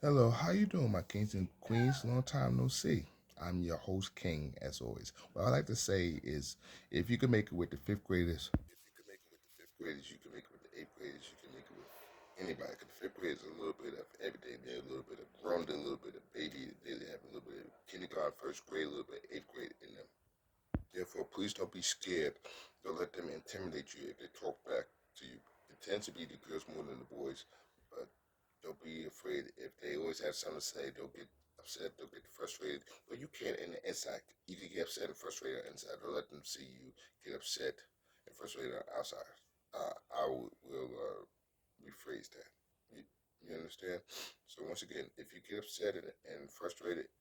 Hello, how you doing, my kings and queens? Long time no see. I'm your host, King, as always. What I like to say is, if you can make it with the fifth graders, you can make it with the eighth graders, you can make it with anybody. 'Cause the fifth graders, a little bit of everything. They're a little bit of grown, a little bit of baby. They have a little bit of kindergarten, first grade, a little bit of eighth grade in them. Therefore, please don't be scared. Don't let them intimidate you if they talk back to you. It tends to be the girls more than the boys, but don't be afraid. If they always have something to say, they'll get upset, they'll get frustrated. But you can't in the inside. You can get upset and frustrated on the inside. Don't let them see you get upset and frustrated on the outside. I will rephrase that. You, you understand? So once again, if you get upset and frustrated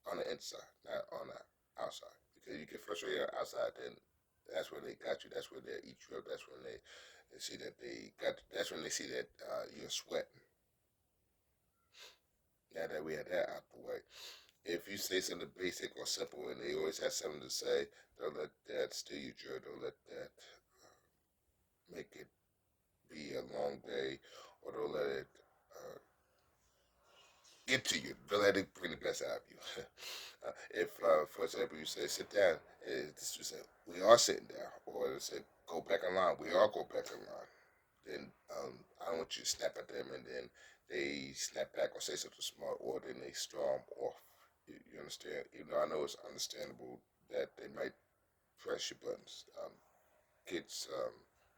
on the inside, not on the outside, because you get frustrated on the outside, then that's when they got you. That's when they eat you up. That's when they see that they got. That's when they see that you're sweating. Now that we had that out the way, if you say something basic or simple and they always have something to say, don't let that steal your joy. Don't let that make it be a long day, or don't let it get to you. Don't let it bring the best out of you. If, for example, you say sit down, it's just say we are sitting down, or it say go back in line. We all go back in line. Then I don't want you to snap at them, and then they snap back or say something smart, or then they storm off. You understand? Even though I know it's understandable that they might press your buttons. Kids,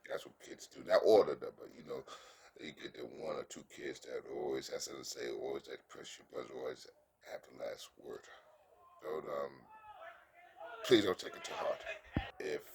that's what kids do. Not all of them, but you get the one or two kids that always has something to say, always that press your buttons, always have the last word. Don't please don't take it to heart. If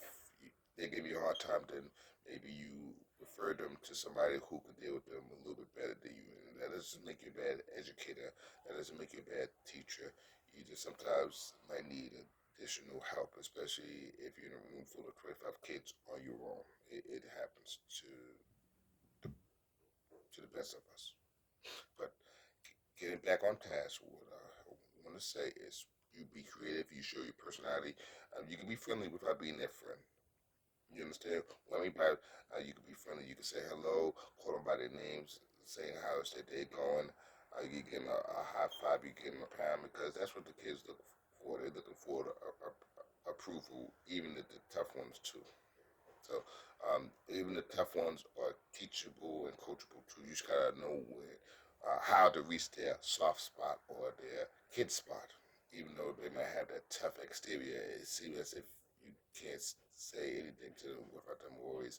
they give you a hard time, then maybe you refer them to somebody who can deal with them a little bit better than you. And that doesn't make you a bad educator. That doesn't make you a bad teacher. You just sometimes might need additional help, especially if you're in a room full of 25 kids on your own. It happens the, to the best of us. But getting back on task, what I want to say is you be creative, you show your personality. You can be friendly without being that friend. You understand? What I mean by you can be friendly. You can say hello, call them by their names, saying how is their day going. You give them a high five, you give them a pound because that's what the kids look for. They're looking for approval, even the tough ones too. So even the tough ones are teachable and coachable too. You just gotta know how to reach their soft spot or their kid spot. Even though they might have that tough exterior, it seems as if you can't say anything to them without them always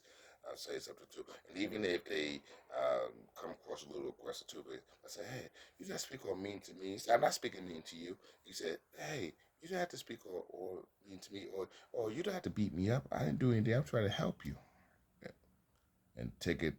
say something to. And even if they come across a little aggressive to me, I say, hey, you just speak all mean to me. I'm not speaking mean to you. You said, hey, you don't have to speak all mean to me, or you don't have to beat me up. I didn't do anything. I'm trying to help you, and take it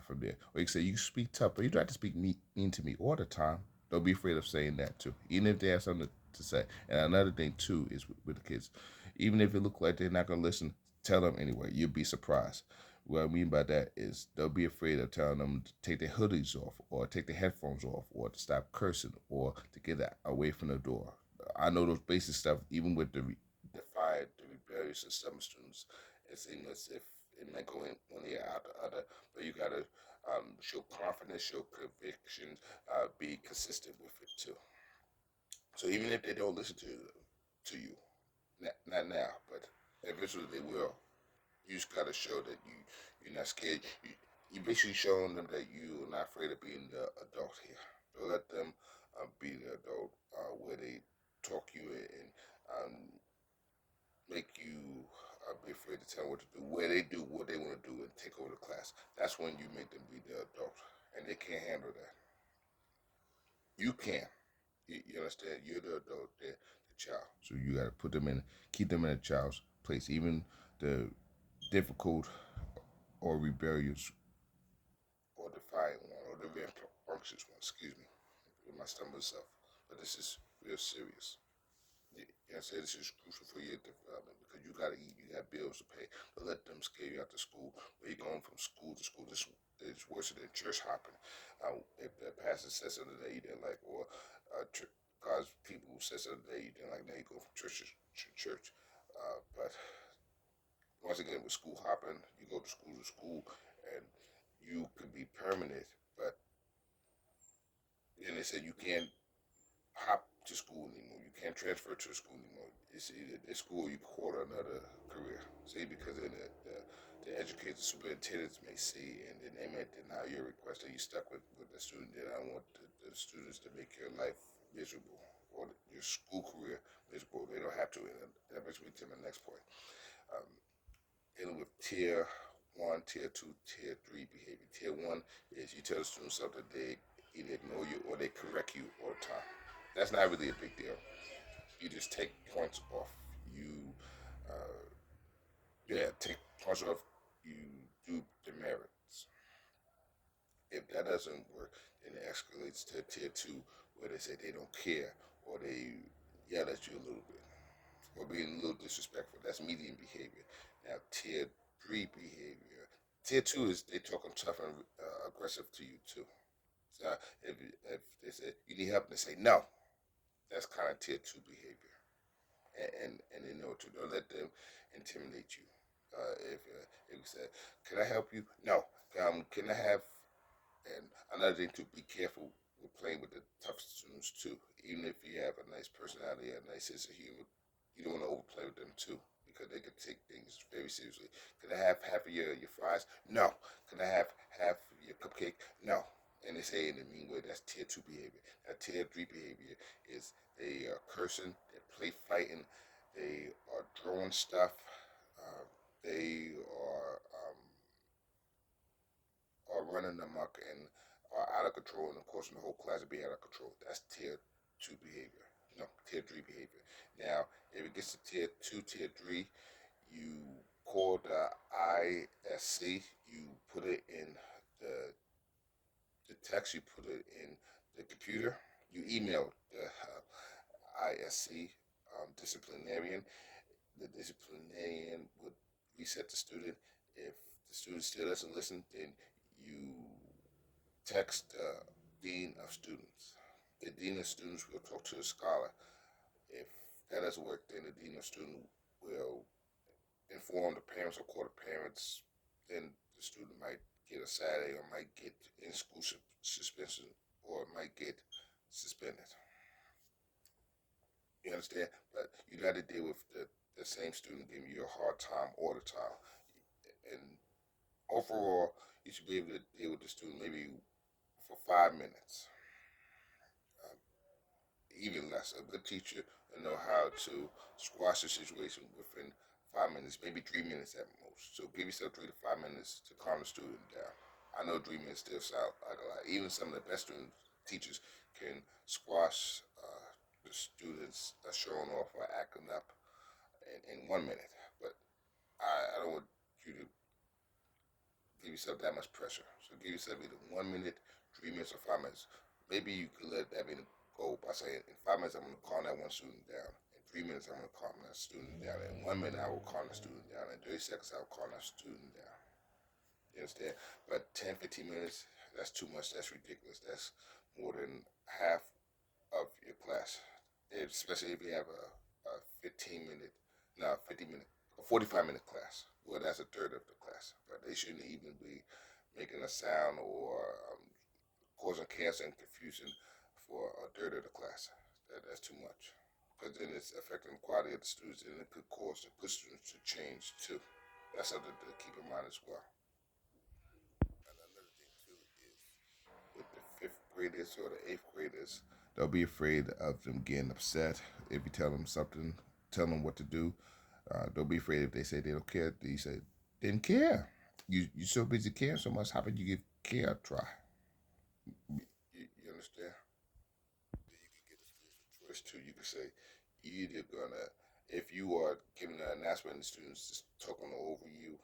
from there. Or you can say you speak tough, but you don't have to speak mean to me all the time. Don't be afraid of saying that too, even if they have something to say. And another thing too is with the kids, even if it look like they're not gonna listen, tell them anyway. You'll be surprised. What I mean by that is don't be afraid of telling them to take their hoodies off, or take their headphones off, or to stop cursing, or to get away from the door. I know those basic stuff, even with defied, the rebellious, and some students, it seems as if it might go in one ear out the other, but you gotta show confidence, show conviction, be consistent with it too. So even if they don't listen to you, not now, but eventually they will. You just gotta show that you're not scared. You basically showing them that you are not afraid of being the adult here. Don't let them be the adult where they talk you and um, make you be afraid to tell them what to do. Where they do what they want to do and take over the class. That's when you make them be the adult, and they can't handle that. You can. You understand? You're the adult. They're the child. So you got to put them in, keep them in a child's place. Even the difficult or rebellious or defiant one or the rambunctious one. Excuse me, with my stomach stuff. But this is real serious. I say this is crucial for your development because you got to eat, you got bills to pay. Don't let them scare you out to school. Where you're going from school to school, this is worse than church hopping. If the pastor says something that you didn't like, or God's people says something that you didn't like, now you go from church to church. But once again, with school hopping, you go to school, and you can be permanent, but then said you can't hop to school anymore. You can't transfer to school anymore. It's either this school or you quarter another career. See, because then the educators, superintendents may see, and then they may deny your request, and you stuck with the student. Then I want the students to make your life miserable or your school career miserable. They don't have to. And that brings me to my next point. Um, Dealing with tier one, tier two, tier three behavior. Tier one is you tell the student something, they either ignore you or they correct you all the time. That's not really a big deal. You just take points off. You, uh, yeah, take points off. You do demerits. If that doesn't work, then it escalates to tier two, where they say they don't care or they yell at you a little bit or being a little disrespectful. That's medium behavior. Now, tier three behavior. Tier two is they talking tough and aggressive to you too. So if they say you need help, and they say no. That's kind of tier two behavior, and they know to don't let them intimidate you. If you say, "Can I help you?" No. Can I have? And another thing to be careful with playing with the tough students too. Even if you have a nice personality, a nice sense of humor, you don't want to overplay with them too because they can take things very seriously. Can I have half of your fries? No. Can I have half of your cupcake? No. And they say in a mean way, that's tier two behavior. Now, tier three behavior is they are cursing, they play fighting, they are throwing stuff, they are running amok and are out of control, and of course, the whole class will be out of control. That's tier two behavior. No, tier three behavior. Now, if it gets to tier two, tier three, you call the ISC, you put it in the the text, you put it in the computer, you email the ISC disciplinarian. The disciplinarian would reset the student. If the student still doesn't listen, then you text the dean of students. The dean of students will talk to the scholar. If that doesn't work, then the dean of students will inform the parents or call the parents. Then the student might get a Saturday or might get in school suspension or might get suspended. You understand? But you got to deal with the same student giving you a hard time all the time. And overall, you should be able to deal with the student maybe for 5 minutes, um, even less. A good teacher will know how to squash the situation within 5 minutes, maybe 3 minutes at most. So give yourself 3 to 5 minutes to calm the student down. I know 3 minutes still sound like a lot. Even some of the best student teachers can squash the students showing off or acting up in 1 minute. But I don't want you to give yourself that much pressure. So give yourself either 1 minute, 3 minutes, or 5 minutes. Maybe you could let that be the goal by saying, in 5 minutes, I'm going to calm that one student down. In 3 minutes, I'm going to calm that student down. In 1 minute, I will calm the student down. In 30 seconds, I will calm that student down. You understand? But 10, 15 minutes, that's too much. That's ridiculous. That's more than half of your class. Especially if you have a 15 minute, no, 50 minute, a 45-minute class. Well, that's a third of the class. But they shouldn't even be making a sound or causing chaos and confusion for a third of the class. That's too much. Because then it's affecting the quality of the students and it could cause the students to change too. That's something to keep in mind as well. And another thing too is with the fifth graders or the eighth graders, they'll be afraid of them getting upset if you tell them something, tell them what to do. They'll be afraid if they say they don't care. You say, didn't care. You so busy caring so much. How about you give care a try? You understand? Then you can get a student choice too. You can say, you either gonna, if you are giving an announcement and the students just talking over you,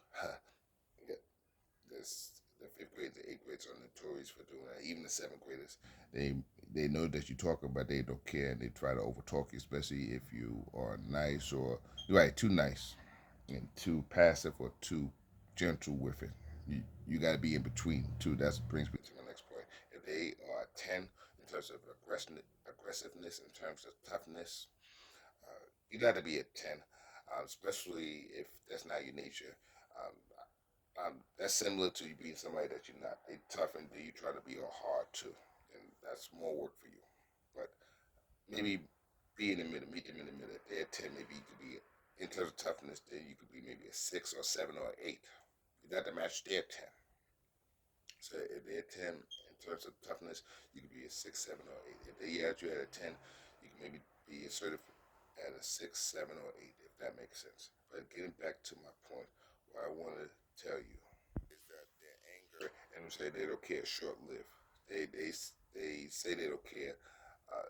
this the fifth grade, the eighth grades are notorious for doing that. Even the seventh graders, they they know that you're talking, but they don't care, and they try to overtalk you, especially if you are nice or right too nice and too passive or too gentle with it. You got to be in between too. That brings me to my next point. If they are a 10 in terms of aggressiveness, in terms of toughness, you got to be a 10, especially if that's not your nature. Um, that's similar to you being somebody that you're not. They toughen you, try to be all hard too. and that's more work for you. But maybe be in the middle, meet them in the middle. If they're a 10, maybe you could be, in terms of toughness, then you could be maybe a 6 or 7 or 8. You got to match their 10. So if they're 10 in terms of toughness, you could be a 6, 7, or 8. If they at you at a 10, you can maybe be assertive at a 6, 7, or 8, if that makes sense. But getting back to my point, what I want to tell you is that their anger and say they don't care short lived. They say they don't care. Uh,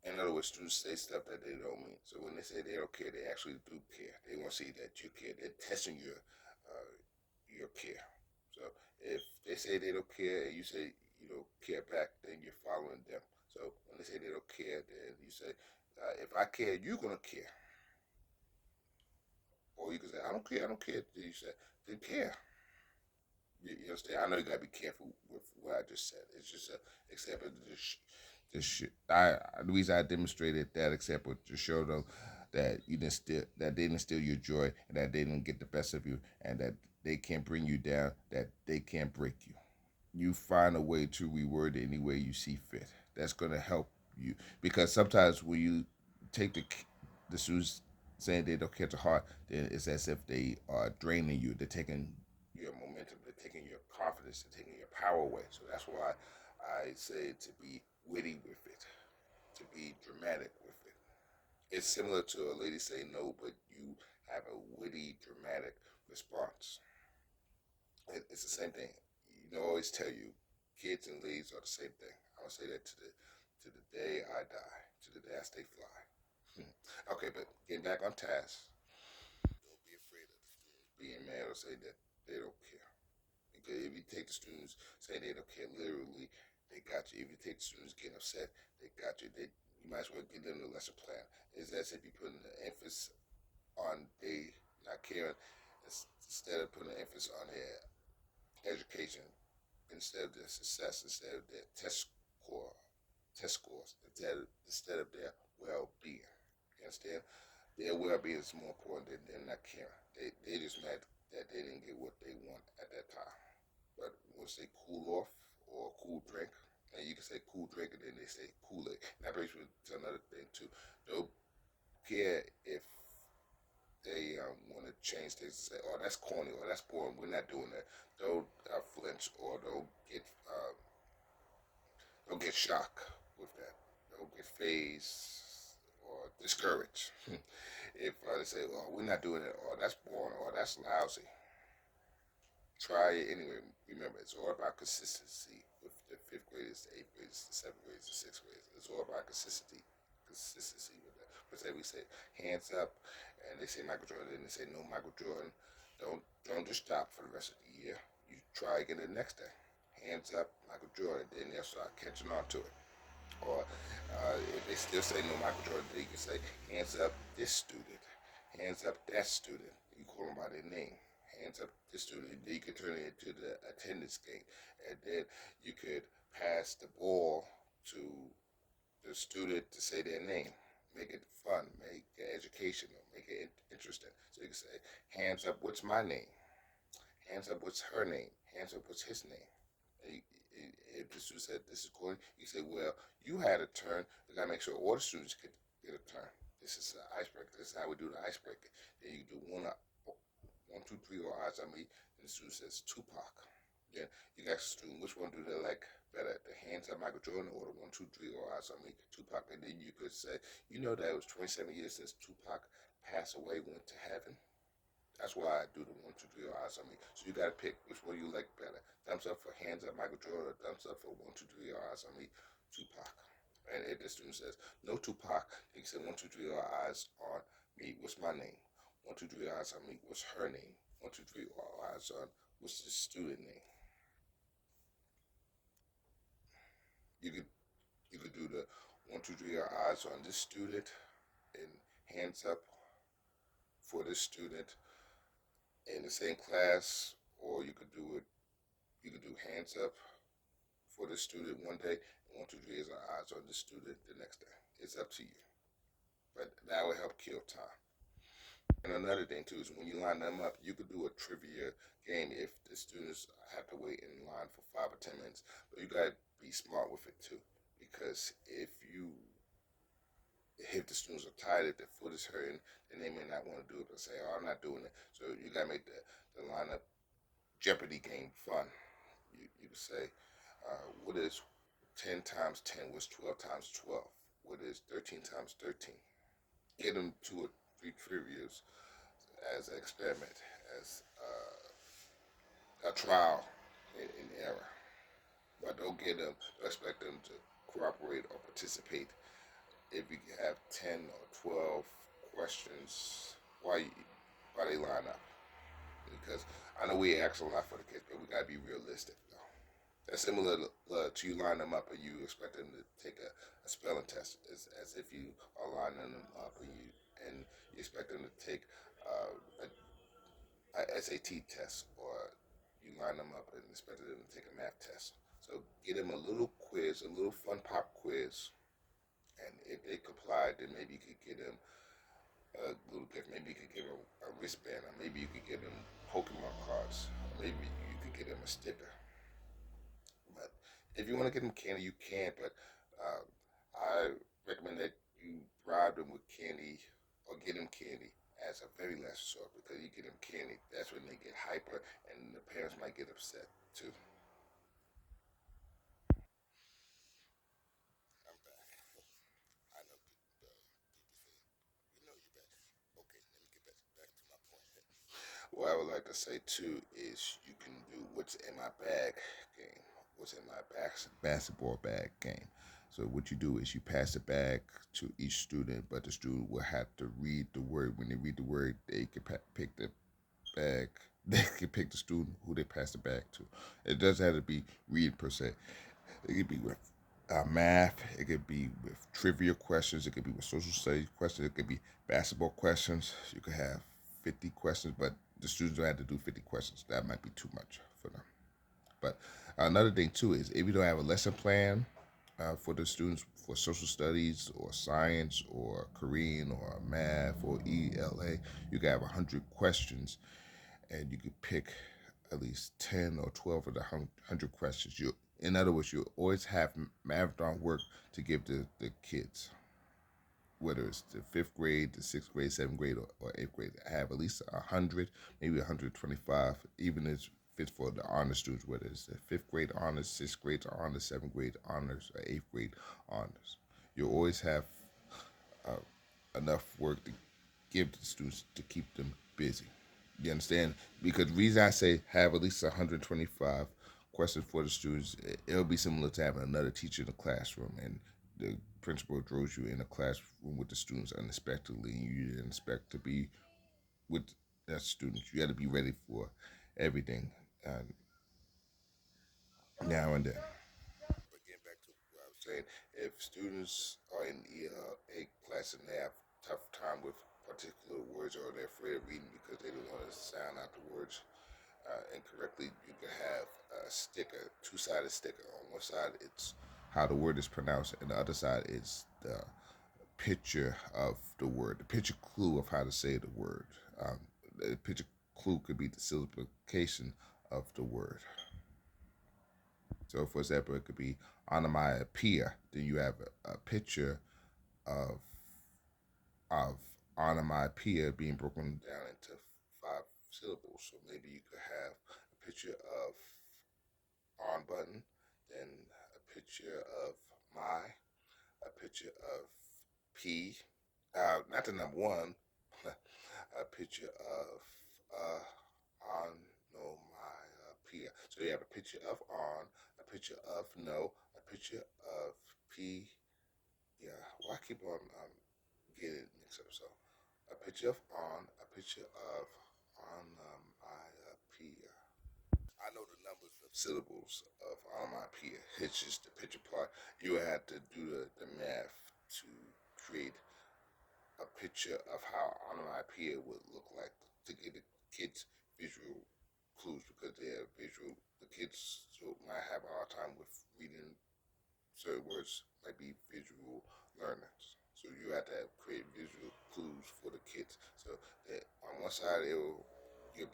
in other words, students say stuff that they don't mean. So when they say they don't care, they actually do care. They want to see that you care. They're testing your care. So if they say they don't care and you say you don't care back, then you're following them. So when they say they don't care, then you say, if I care, you're gonna care. Or you can say, I don't care, I don't care. Then you say, then care. You understand? I know you gotta be careful with what I just said. It's just a example. The reason I demonstrated that example to show them that they didn't steal your joy, and that they didn't get the best of you, and that they can't bring you down, that they can't break you. You find a way to reword it any way you see fit. That's gonna help you, because sometimes when you take the students saying they don't catch a heart, then it's as if they are draining you. They're taking your momentum. They're taking your confidence. They're taking your power away. So that's why I say to be witty with it, to be dramatic with it. It's similar to a lady saying no, but you have a witty, dramatic response. It's the same thing. You know, I always tell you, kids and ladies are the same thing. I'll say that to the day I die, to the day I stay fly. Okay, but getting back on task, don't be afraid of the students being mad or say that they don't care. Because if you take the students saying they don't care literally, they got you. If you take the students getting upset, they got you. You might as well give them the lesson plan. It's as if you're putting the emphasis on they not caring instead of putting the emphasis on their education, instead of their success, instead of their score, test scores, instead of their well-being. You understand? Their well-being is more important than them not caring. They just mad that they didn't get what they want at that time. But once they cool off or cool drink, and you can say cool drink, and then they say Kool-Aid. And that brings me to another thing too. Don't care if they want to change things and say, "Oh, that's corny," or "That's boring." We're not doing that. Don't flinch, or don't get shocked with that. Don't get phased or discouraged. If they say, "Oh, we're not doing it," or "That's boring," or "That's lousy," try it anyway. Remember, it's all about consistency. With the fifth graders, the eighth graders, the seventh graders, the sixth graders, it's all about consistency. Consistency with that. But say we say hands up, and they say Michael Jordan, and they say no Michael Jordan. Don't just stop for the rest of the year. You try again the next day. Hands up, Michael Jordan. Then they'll start catching on to it. Or if they still say no Michael Jordan, then you can say hands up this student, hands up that student. You call them by their name. Hands up this student. Then you can turn it into the attendance game, and then you could pass the ball to the student to say their name. Make it fun, make it educational, make it interesting. So you can say, hands up, what's my name? Hands up, what's her name? Hands up, what's his name? If the student said this is cool, you say, well, you had a turn. We gotta make sure all the students get a turn. This is an icebreaker. This is how we do the icebreaker. Then you do one, two, three, or odds on me. And the student says Tupac. Then you ask the student which one do they like better, the hands up Michael Jordan or the one, two, three, or odds on me, Tupac. And then you could say, you know that it was 27 years since Tupac passed away, went to heaven. That's why I do the one, two, three, or odds on me. So you gotta pick which one you like better. Thumbs up for hands up Michael Jordan, or thumbs up for one, two, three, or odds on me, Tupac. And if the student says no Tupac, they can say one, two, three, or odds on me. What's my name? One, two, three, odds on me. What's her name? One, two, three, or odds on what's the student name? You could you could do the one, two, three, or odds on this student, and hands up for this student in the same class, or you could do it. You could do hands up for the student one day, and one, two, three is our odds on the student the next day. It's up to you. But that will help kill time. And another thing too is when you line them up, you could do a trivia game if the students have to wait in line for 5 or 10 minutes. But you got be smart with it too, because if the students are tired, if their foot is hurting, then they may not want to do it and say, "Oh, I'm not doing it." So you gotta make the lineup Jeopardy game fun. You could say, what is 10 times 10? What's 12 times 12? What is 13 times 13? Get them two or three trivias as an experiment, as a trial in error. But don't expect them to cooperate or participate. If you have 10 or 12 questions, why, why they line up? Because I know we ask a lot for the kids, but we gotta be realistic though. That's similar to you line them up and you expect them to take a spelling test, as if you are lining them up and you expect them to take a SAT test, or you line them up and expect them to take a math test. So get them a little quiz, a little fun pop quiz, and if they comply, then maybe you could get them a little gift. Maybe you could give them a wristband, or maybe you could give them Pokemon cards, or maybe you could get them a sticker. But if you want to get them candy, you can. But uh, I recommend that you bribe them with candy or get them candy as a very last resort, because you get them candy, that's when they get hyper, and the parents might get upset too. I'm back. I know you know you're back. Okay, let me get back to my point. What I would like to say too is you can do what's in my bag game. What's in my basketball bag game. So what you do is you pass the bag to each student, but the student will have to read the word. When they read the word, they can pick the bag. They can pick the student who they pass the bag to. It doesn't have to be reading per se. It could be with math. It could be with trivia questions. It could be with social studies questions. It could be basketball questions. You could have 50 questions, but the students don't have to do 50 questions. That might be too much for them. But another thing too is if you don't have a lesson plan for the students for social studies or science or Korean or math or ELA, you can have 100 questions, and you could pick at least 10 or 12 of the 100 questions. In other words, you always have marathon work to give the kids, whether it's the fifth grade, the sixth grade, seventh grade, or eighth grade. I have at least 100, maybe 125, even if it's for the honor students, whether it's the fifth grade honors, sixth grade honors, seventh grade honors, or eighth grade honors. You always have uh, enough work to give to the students to keep them busy. You understand? Because the reason I say have at least 125 questions for the students, it'll be similar to having another teacher in the classroom, and the principal throws you in a classroom with the students unexpectedly, and you didn't expect to be with that student. You got to be ready for everything uh, now and then. But getting back to what I was saying, if students are in a class and they have tough time with particular words, or they're afraid of reading because they don't want to sound out the words incorrectly, you can have a sticker, two-sided sticker. On one side, it's how the word is pronounced, and the other side is the picture of the word, the picture clue of how to say the word. The picture clue could be the syllabification of the word. So, for example, it could be onomatopoeia. Then you have a picture of of onomatopoeia being broken down into 5 syllables. So maybe you could have a picture of on button, then a picture of my, a picture of P, not the number one, a picture of on no my P. So you have a picture of on, a picture of no, a picture of P. Yeah, well, I keep on getting it mixed up. So a picture of on, a picture of on my P. I know the numbers of syllables of onomatopoeia. It's just the picture part. You have to do the math to create a picture of how onomatopoeia would look like to give the kids visual clues, because they're visual. The kids might have a hard time with reading certain words, might be visual learners. So you have to create visual clues for the kids. So that on one side, you'll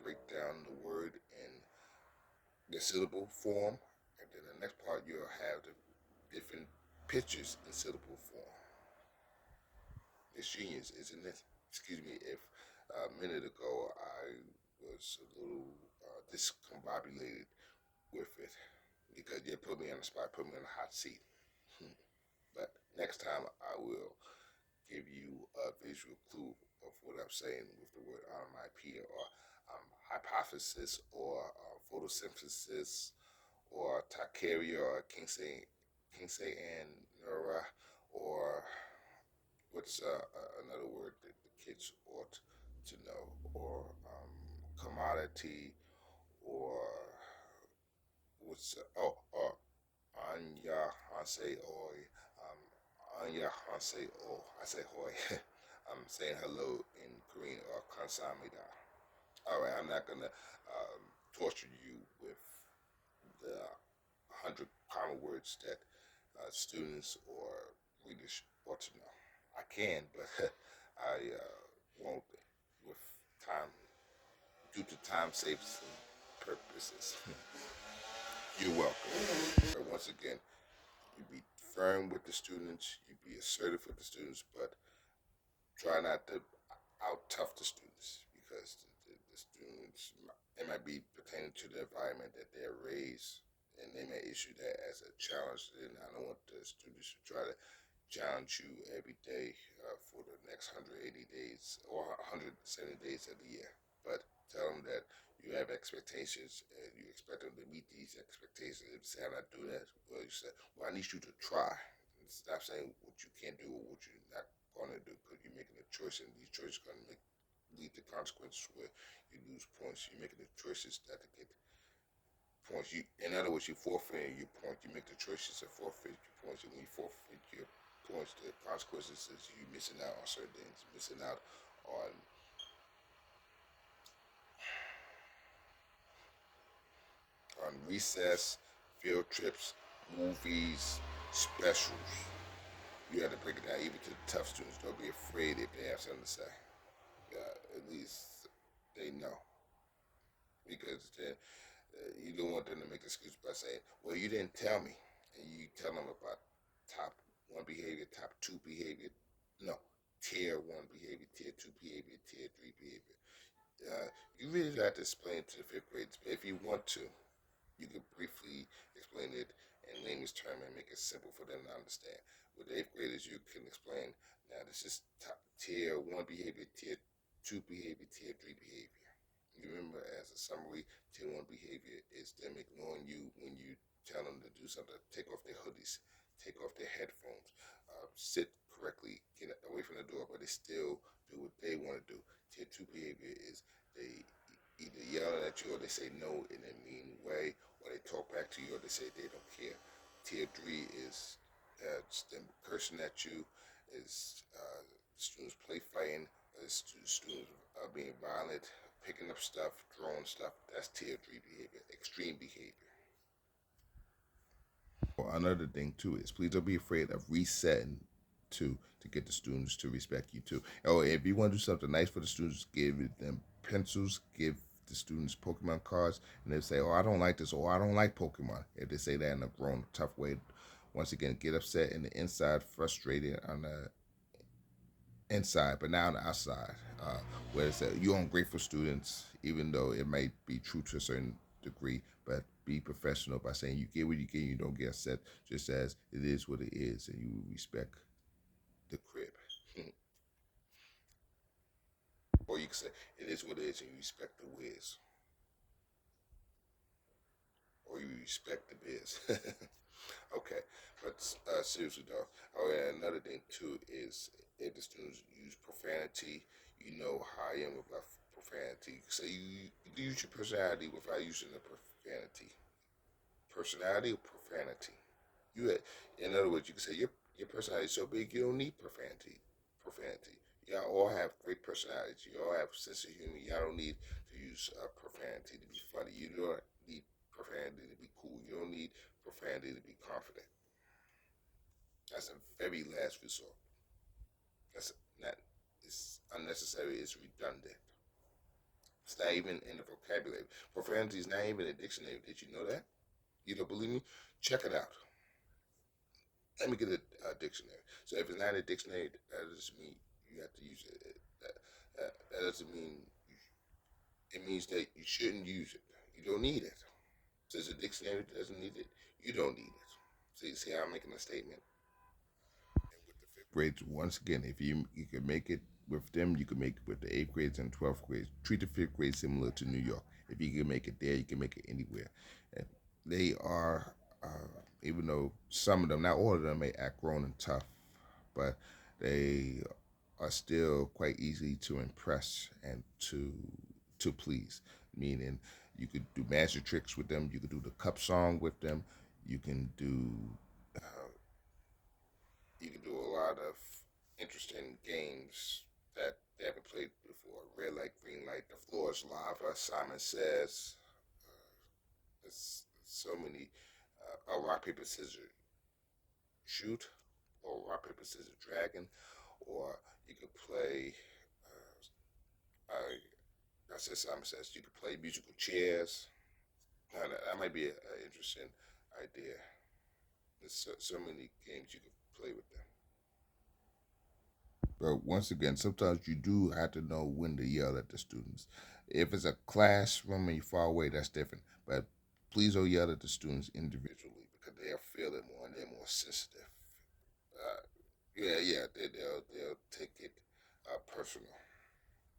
break down the word in the syllable form, and then the next part, you'll have the different pictures in syllable form. It's genius, isn't it? Excuse me if a minute ago I was a little discombobulated with it because you put me on the spot, put me on the hot seat. But next time I will give you a visual clue of what I'm saying with the word onomatopoeia or hypothesis or photosynthesis or tachyria or Kinsey and Neura or what's another word that the kids ought to know or commodity or what's or Anya Hanse Oi. Anya Hanse O. I say Hoi. I'm saying hello in Korean or Kansamida. All right, I'm not gonna torture you with the 100 common words that students or readers ought to know. I can, but I won't with time due to time saves purposes. You're welcome. Once again, you be firm with the students, you be assertive with the students, but try not to out tough the students because the students it might be pertaining to the environment that they're raised and they may issue that as a challenge. And I don't want the students to try to challenge you every day for the next 180 days or 170 days of the year. But tell them that you have expectations and you expect them to meet these expectations. If they say, I'm not doing that, well, you say, well, I need you to try. And stop saying what you can't do or what you're not going to do because you're making a choice and these choices are going to lead to consequences where you lose points. You're making the choices that to get points. In other words, you forfeit your point. You make the choices and forfeit your points. And when you forfeit your points, the consequences is you missing out on certain things, missing out on recess, field trips, movies, specials. You have to break it down even to the tough students. Don't be afraid if they have something to say. At least they know because then you don't want them to make excuses by saying, "Well, you didn't tell me," and you tell them about top one behavior, top two behavior. No, tier one behavior, tier two behavior, tier three behavior. You really have to explain to the fifth grades. If you want to, you can briefly explain it in layman's terms and make it simple for them to understand. With the eighth graders, you can explain now this is top, tier one behavior, tier two behavior, tier three behavior. You remember as a summary, tier one behavior is them ignoring you when you tell them to do something. Take off their hoodies, take off their headphones, sit correctly, get away from the door, but they still do what they want to do. Tier two behavior is they either yell at you or they say no in a mean way, or they talk back to you or they say they don't care. Tier three is them cursing at you, is students play fighting, students being violent, picking up stuff, throwing stuff. That's tier three behavior, extreme behavior. Well, another thing too is please don't be afraid of resetting to get the students to respect you too. Oh, if you want to do something nice for the students, give them pencils, give the students Pokemon cards, and they say, "Oh, I don't like this," or "I don't like Pokemon." If they say that in a grown, tough way, once again, get upset in the inside, frustrated on the inside, but now on the outside, where it's you're ungrateful students, even though it might be true to a certain degree, but be professional by saying you get what you get, you don't get upset, just as it is what it is, and you respect the crib. Or you can say it is what it is, and you respect the whiz, or you respect the biz. Okay, but seriously though, oh yeah, another thing too is if the students use profanity, you know how I am about profanity. So you use your personality without using the profanity. Personality or profanity. In other words, you can say your personality is so big you don't need profanity. Profanity. Y'all all have great personalities. You all have sense of humor. Y'all don't need to use profanity to be funny. You don't need profanity to be cool. You don't need profanity to be confident. That's a very last resort. That's not. It's unnecessary. It's redundant. It's not even in the vocabulary. Profanity is not even in the dictionary. Did you know that? You don't believe me? Check it out. Let me get a dictionary. So if it's not a dictionary, that doesn't mean you have to use it. That doesn't mean it means that you shouldn't use it. You don't need it. Since a dictionary doesn't need it, you don't need it. So you see how I'm making a statement. With the fifth grades, once again, if you can make it with them, you can make it with the eighth grades and 12th grades. Treat the fifth grade similar to New York. If you can make it there, you can make it anywhere. And they are, even though some of them, not all of them, may act grown and tough, but they are still quite easy to impress and to please. Meaning, you could do magic tricks with them. You could do the cup song with them. You can do you can do a lot of interesting games that they haven't played before. Red light, green light, the floor is lava. Simon Says. There's so many. Rock paper scissors shoot, or rock paper scissors dragon, or you could play. I said Simon Says. You could play musical chairs. That might be an interesting idea. There's so many games you could play with them. But once again, sometimes you do have to know when to yell at the students. If it's a classroom and you're far away, that's different. But please don't yell at the students individually because they'll feel it more and they're more sensitive. Uh, yeah, they'll take it personal,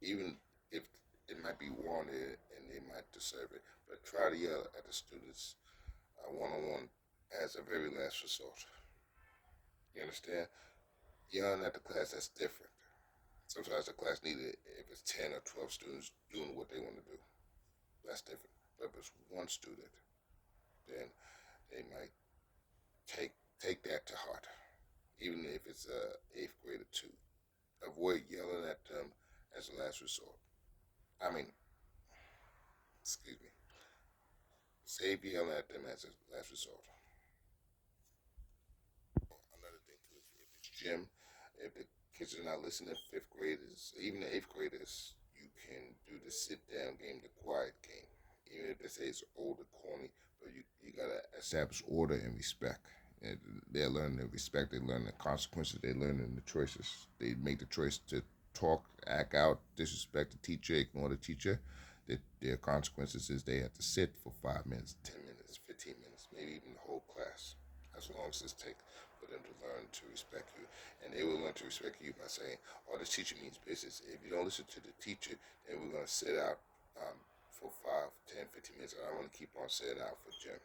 even if it might be warranted and they might deserve it. But try to yell at the students one on one as a very last resort. You understand? Yelling at the class, that's different. Sometimes the class needed if it's 10 or 12 students doing what they want to do. That's different. But if it's one student, then they might take take that to heart, even if it's a eighth grader too. Avoid yelling at them as a last resort. I mean, excuse me. Save yelling at them as a last resort. Another thing too, if it's gym, if the kids are not listening, fifth graders, even the eighth graders, you can do the sit down game, the quiet game. Even if they say it's old or corny, but you gotta establish order and respect. And they're learning the respect, they learn the consequences, they learn the choices. They make the choice to talk, act out, disrespect the teacher, ignore the teacher. Their consequences is they have to sit for 5 minutes, 10 minutes, 15 minutes, maybe even the whole class, as long as it takes for them to learn to respect you. And they will learn to respect you by saying, oh, this teacher means business. If you don't listen to the teacher, then we're going to sit out for 5, 10, 15 minutes. I want to keep on sitting out for gym.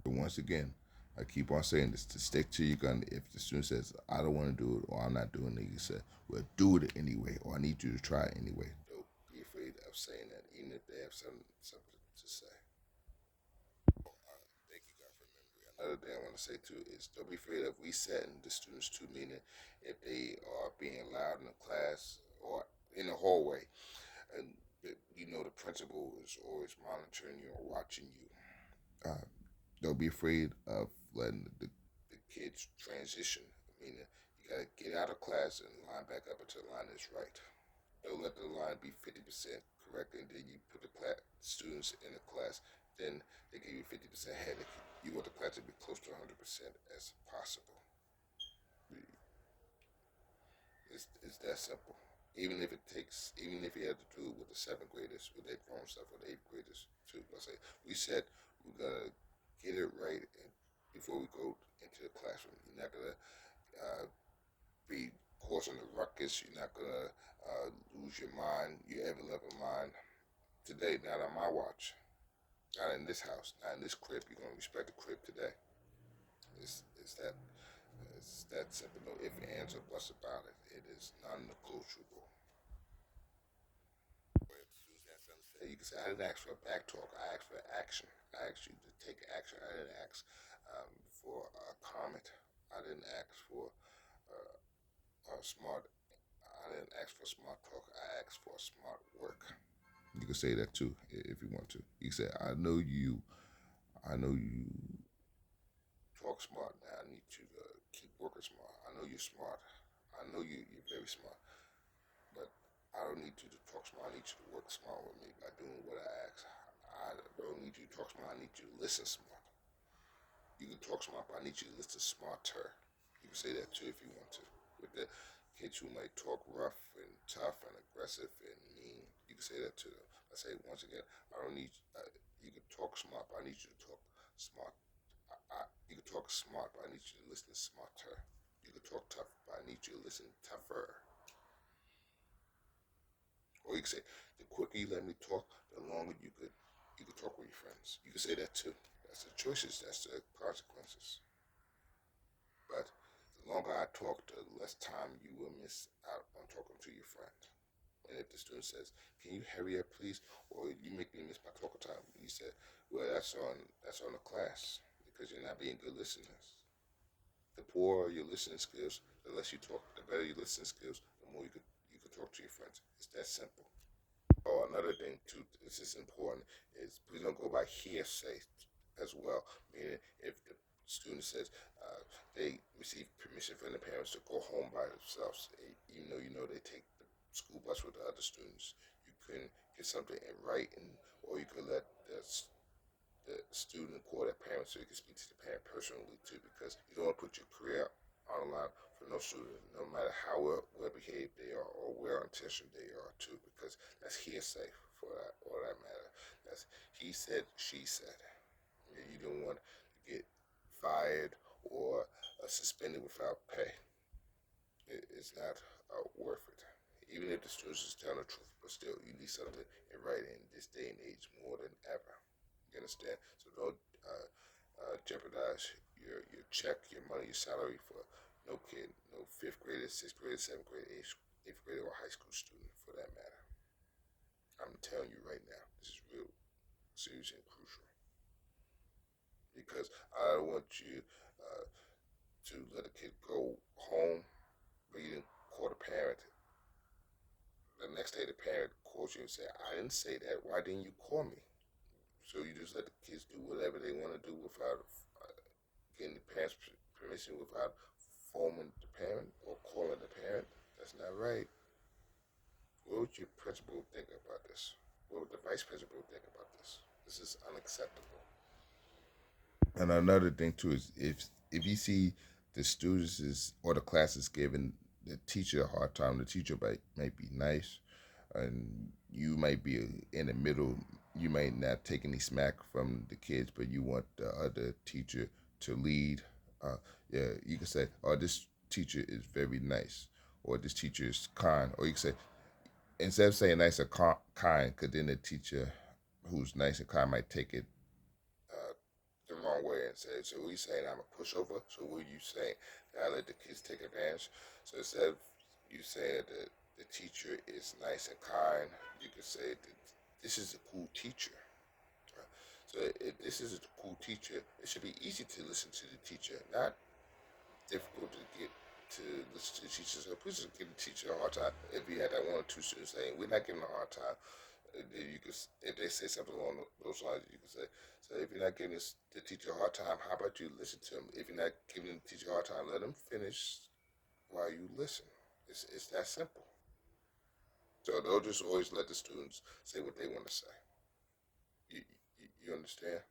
But once again, I keep on saying this to stick to your gun. If the student says, I don't want to do it or I'm not doing it, you say, well, do it anyway or I need you to try it anyway. Don't be afraid of saying that, even if they have something to say. Thank you, God, for memory. Another thing I want to say too is don't be afraid of resetting the students too, meaning if they are being loud in the class or in the hallway, and you know the principal is always monitoring you or watching you. Uh, don't be afraid of letting the kids transition. Meaning you gotta get out of class and line back up until the line is right. Don't let the line be 50% correct, and then you put the students in the class. Then they give you 50% headache. You want the class to be close to 100% as possible. It's that simple. Even if you have to do it with the seventh graders, with their grown stuff, with the eighth graders too. I say we said we're gonna get it right before we go into the classroom. You're not gonna be causing a ruckus. You're not gonna lose your mind, your ever loving mind. Today, not on my watch. Not in this house. Not in this crib. You're gonna respect the crib today. It's that it's that simple. No ifs, ands, or buts about it. It is non-negotiable. But you can say, I didn't ask for a back talk. I asked for action. I asked you to take action. I didn't ask for a comment. I didn't ask for smart. I didn't ask for smart talk. I asked for smart work. You can say that too if you want to. You can say, I know you talk smart. Now I need you to keep working smart. I know you're smart. I know you're very smart. But I don't need you to talk smart. I need you to work smart with me by doing what I ask. I don't need you to talk smart. I need you to listen smart. You can talk smart, but I need you to listen smarter. You can say that too if you want to. With the kids who might talk rough and tough and aggressive and mean, you can say that to them. I say once again, I don't need. You can talk smart, but I need you to talk smart. You can talk smart, but I need you to listen smarter. You can talk tough, but I need you to listen tougher. Or you can say, the quicker you let me talk, the longer you could talk with your friends. You can say that too. That's the choices. That's the consequences. But the longer I talk, the less time you will miss out on talking to your friend. And if the student says, "Can you hurry up, please?" or "You make me miss my talk time," you said, "Well, that's on the class because you're not being good listeners. The poorer your listening skills, the less you talk. The better your listening skills, the more you could talk to your friends. It's that simple." Oh, another thing too, this is important, is please don't go by hearsay as well. Meaning, if the student says they receive permission from the parents to go home by themselves, even though you know they take the school bus with the other students, you can get something in writing, or you can let the student call their parents so you can speak to the parent personally too, because you don't want to put your career on the line for no student, no matter how well behaved they are or well intentioned they are too, because that's hearsay for that or that matter. That's he said, she said. You don't want to get fired or suspended without pay. It's not worth it. Even if the students is telling the truth, but still, you need something in writing in this day and age more than ever. You understand? So don't jeopardize your check, your money, your salary for no kid, no fifth grader, sixth grader, seventh grader, eighth grader, or high school student for that matter. I'm telling you right now, this is real serious and crucial because I don't want you to let a kid go home, but you didn't call the parent. The next day, the parent calls you and say, "I didn't say that. Why didn't you call me?" So you just let the kids do whatever they want to do without getting the parents' permission, without phoning the parent or calling the parent. That's not right. What would your principal think about this? What would the vice principal think about this? This is unacceptable. And another thing too is if you see the students is or the class is giving the teacher a hard time, the teacher might be nice, and you might be in the middle. You might not take any smack from the kids, but you want the other teacher to lead. Yeah, you can say, "Oh, this teacher is very nice," or "This teacher is kind," or you can say, instead of saying nice or kind, because then the teacher who's nice and kind might take it uh, the wrong way and say, "So we saying I'm a pushover? So what are you saying? That I let the kids take advantage?" So instead of you saying that the teacher is nice and kind, you could say that this is a cool teacher. So if this is a cool teacher, it should be easy to listen to the teacher, not difficult to get to listen to the teacher. So please don't give the teacher a hard time. If you had that one or two students saying, "We're not giving a hard time," you could, if they say something along those lines, you could say, "So if you're not giving the teacher a hard time, how about you listen to him? If you're not giving the teacher a hard time, let him finish while you listen." It's that simple. So don't just always let the students say what they want to say. You understand?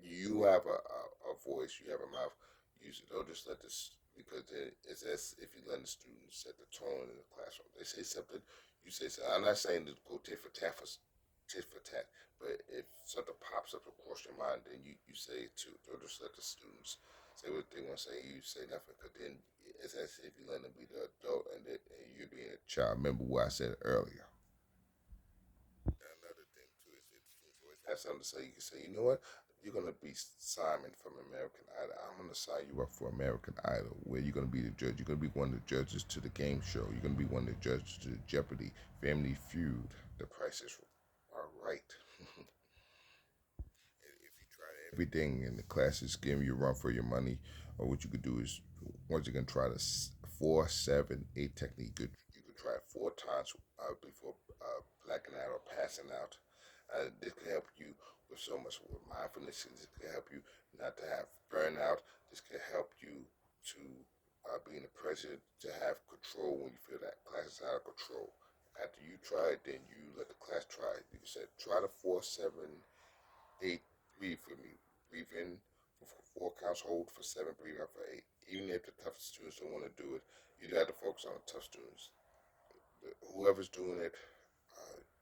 You have a voice, you have a mouth. Use it. Don't just let this, because it's as if you let the students set the tone in the classroom. They say something, you say something. I'm not saying to go tit for tat, but if something pops up across your mind, then you say it too. Don't just let the students say what they want to say. You say nothing, because then it's as if you let them be the adult and you're being a child. Remember what I said earlier. Another thing too is if students always have something to say, you can say, "You know what? You're gonna be Simon from American Idol. I'm gonna sign you up for American Idol, where you're gonna be the judge. You're gonna be one of the judges to the game show. You're gonna be one of the judges to the Jeopardy, Family Feud, The Price is Right." If you try everything in the class is giving you a run for your money, or what you could do is once you can try the 4-7-8 technique. You could try it 4 times before blacking out or passing out. This can help you with so much with mindfulness. This can help you not to have burnout. This can help you to be in the present, to have control when you feel that class is out of control. After you try it, then you let the class try it. You said try the 4-7-8. Breathe for me. Breathe in for 4 counts. Hold for 7. Breathe out for 8. Even if the tough students don't want to do it, you have to focus on the tough students. Whoever's doing it,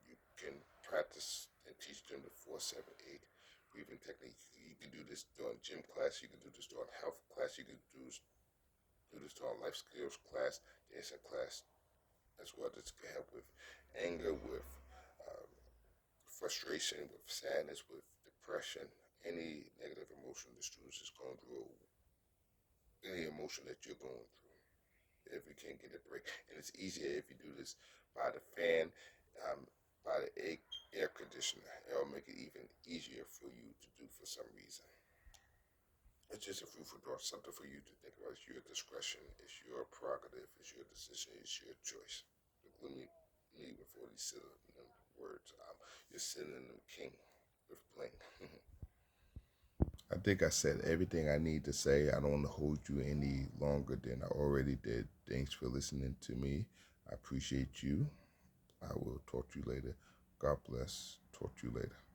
you can practice and teach them the 4-7-8 breathing technique. You can do this during gym class. You can do this during health class. You can do this during life skills class, dancing class as well. This can help with anger, with um, frustration, with sadness, with depression, any negative emotion the students is going through, any emotion that you're going through. If you can't get a break, and it's easier if you do this by the fan, um, by the air conditioner. It'll make it even easier for you to do for some reason. It's just a food for thought, something for you to think about. It's your discretion, it's your prerogative, it's your decision, it's your choice. Let me leave before these synonym words. You're synonym king with bling. I think I said everything I need to say. I don't want to hold you any longer than I already did. Thanks for listening to me. I appreciate you. I will talk to you later. God bless. Talk to you later.